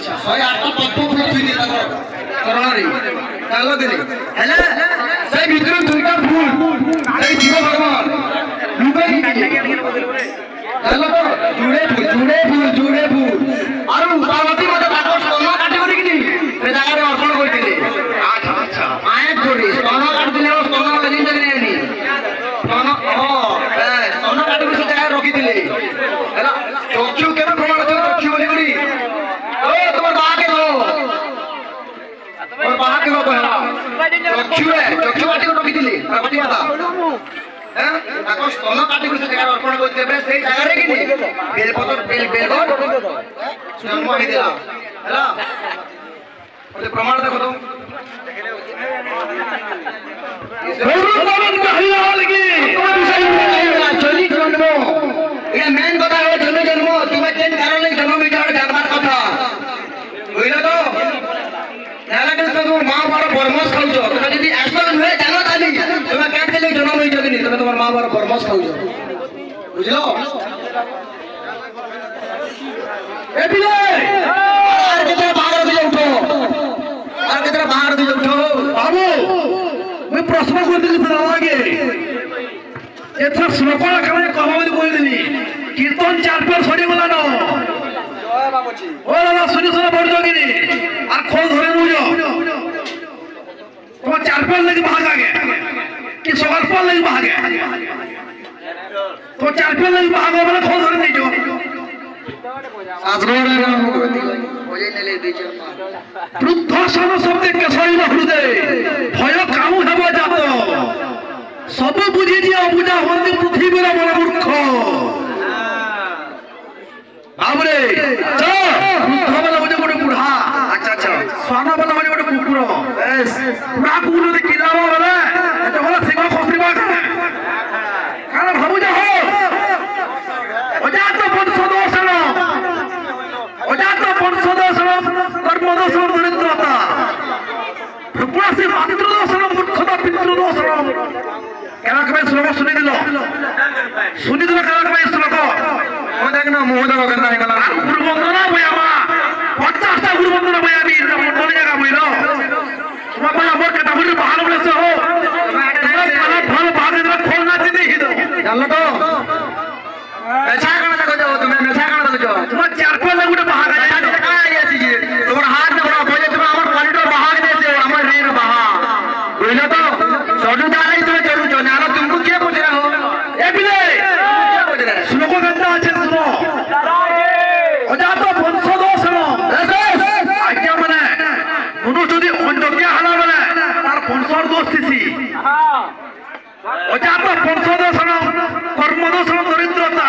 ଶହେ ଆଠ ପଦ୍ମ ଫୁଲ ଥୁଇଛି ତାଙ୍କର ଚରଣରେ ଚାଲ ଦିନେ ହେଲେ ସେ ଭିତରୁ ଦୁଇଟା ଫୁଲ ସେଇ ଶିବ ଭଗବାନ ଲୁକେଇ ଚାଲ ତ ଜୁଡେ ଫୁଲ ଆରୁ ପାର୍ବତୀ ମତେ ତାଙ୍କ ସ୍ତନ କାଟି କରିକିନି ସେ ଜାଗାରେ ଅର୍ପଣ କରିଥିଲେ ଆଚ୍ଛା ଆଏ କରି ସ୍ତନ କାଟୁଥିଲେ ସ୍ତନ ବେଲିଂ ଦେଲେନି ସ୍ତନ କାଟିକି ସେ ଜାଗାରେ ରଖିଥିଲେ ହେଲା ଚକ୍ଷୁ କେବେ ପ୍ରମାଣ ଅଛି ଚକ୍ଷୁ ବୋଲି କରି তোমার বাহাকে গো তোমার বাহাকে গো কহলা চক্ষু কাটি রখি দিলি পার্বতী মাতা হ্যাঁ তাকে স্তন কাটি সে জায়গা অর্পণ করতে হবে সেই জায়গারে কি বেলপত্র বেলগড় জন্ম হয়ে দিলা হেলা ওতে প্রমাণ দেখো তো চলি জন্ম এটা মেন কথা হলো জন্ম তুমি কেন কারণে জন্ম এটা জানবার কথা বুঝলে তো নালাগে তো তুমি মা বড় বরমস খাওছ তুমি যদি আসল নুহে জানো তালি তুমি কেন দিলে জন্ম হইছ কিনি তুমি তোমার মা বড় বরমস খাওছ বুঝলো এবিলে আর কেতরা বাহার দিয়ে উঠো বাবু মুই প্রশ্ন করতেছি তোর আগে এথর শ্লোকটা কেন কম বলি কইলি কীর্তন চারপর সরি গলা ন জয় বাবুজি ও দাদা শুনি পড়ছো কিনি আর খোল ধরে বুঝো তোমার চারপর লাগি ভাগ আগে কি সকাল পর লাগি ভাগ আগে তো চারপর লাগি ভাগ বলে খোল ধরে দিছো আজগরে বজে নেলে দিছো বৃদ্ধ সম শব্দে কেশরী হৃদয় ভয় কামু হেব জাত सब बुझी जी अबुझा हंती पृथ्वी बड़ मूर्ख बाबरे वृद्ध वाला बोझे गोटे बुढ़ा अच्छा स्वाना वाला बोझे गोटे कुकुर बुढ़ा कुकुर যদি কিলাবা বলে এটা বলে সিংহ খসরিবা কারণ ভাবু যা হো অজাত বংশদোষণ কর্মদোষণ দরিদ্রতা প্রকাশে মাতৃদোষণ মূর্খতা পিতৃদোষণ কেন কবে শ্লোক শুনি দিল কেন কবে শ্লোক ও দেখ না মোহ দেব কেন হয়ে গেল আর গুরু বন্দনা বইয়ামা 50টা গুরু বন্দনা বই আমি মনে জায়গা বইল বাবা আমার কথা বলি ভালো বলেছ হো ভালো ভালো খোল না দিতে হিদ জানলো তো মেছা কানা দেখো যাও তুমি মেছা কানা দেখো যাও তোমার চার পাঁচ গুটে বাহাগ আছে কাই আছে যে তোমার হাত না বড় বলে তুমি আমার কোয়ালিটি বাহাগ দিয়েছে আমার ঋণ বাহা বুঝলো তো সজু দাঁড়াই তুমি চলুছ জানো তুমি কে বুঝে রাখো এ বিলে শ্লোক গন্ধ আছে শুনো অজাত বংশদোষণ আজ্ঞা মানে মনু যদি অন্যকে হালা বলে তার বংশর দোষ দিছি অজাত বংশদোষণ কর্মদোষণ দরিদ্রতা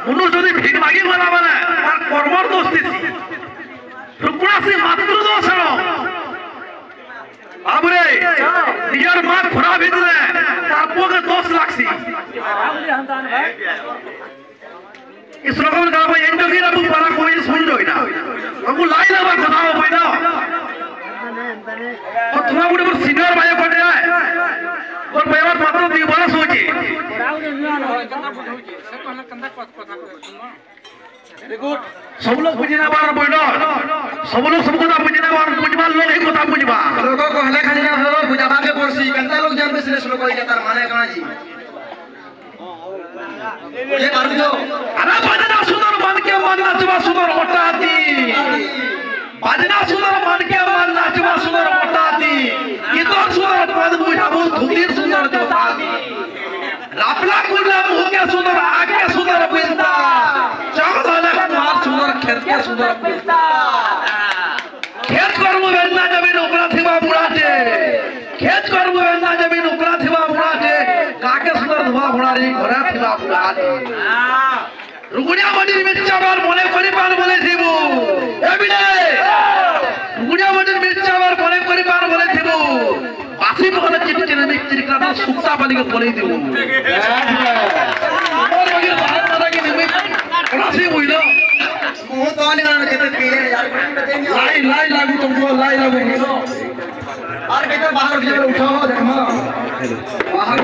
মনু যদি ভিক মাগি বলা বলে তার কর্মর দোষ দিছি প্রকাশে মাতৃদোষণ বাবরে নিজের মা খোরা ভিতরে তার পকে দোষ লাগছি इस लोगों ने कहा भाई इंटरव्यू ना बुक पड़ा कोई सुन लो ना हमको लाइन अब बताओ भाई ना और तुम्हारा बुढ़े पर सीनियर भाई पड़े हैं और पैर मात्र दी बड़ा सोची सब लोग बुझे ना बार बोलो सब लोग सबको ना बुझे ना बार बुझवा लोग ही कोता बुझवा लोगों को हले खाली ना हो बुझावा के पड़सी कंता लोग जानते से लोग कोई जाता माने कहां जी ये कर दो अरे बजना सुंदर मन के मन नाचवा सुंदर मोटा दी बजना सुंदर मन के मन नाचवा सुंदर मोटा दी कितन सुंदर पद बुझाबो धुतिर सुंदर जोता दी लापला कुला मुह के सुंदर आगे सुंदर बिंदा चौधला कुमार सुंदर खेत के सुंदर बिंदा खेत करबो वेंदा जमीन उपरा थिबा बुढ़ाटे खेत करबो वेंदा जमीन उपरा थिबा बुढ़ाटे काके सुंदर धुआ बुढ़ारी घरा थिबा बुढ़ाटे रुगुनिया मंदिर मिर्चावर মনে করি পান বলে দিব এবিলে রুগুনিয়া মন্দির মির্চাवर মনে করি পান বলে দিব বাসি বলে চিটচিনে মির্চিকরা সুক্তা পালিকে বলেই দিব और मगर भारत माता की निमित राशि बुझलो मुंह तो आने वाला कहते पीले यार लाई लागू तुमको लाई लागू और कहते बाहर भी उठाओ देखो बाहर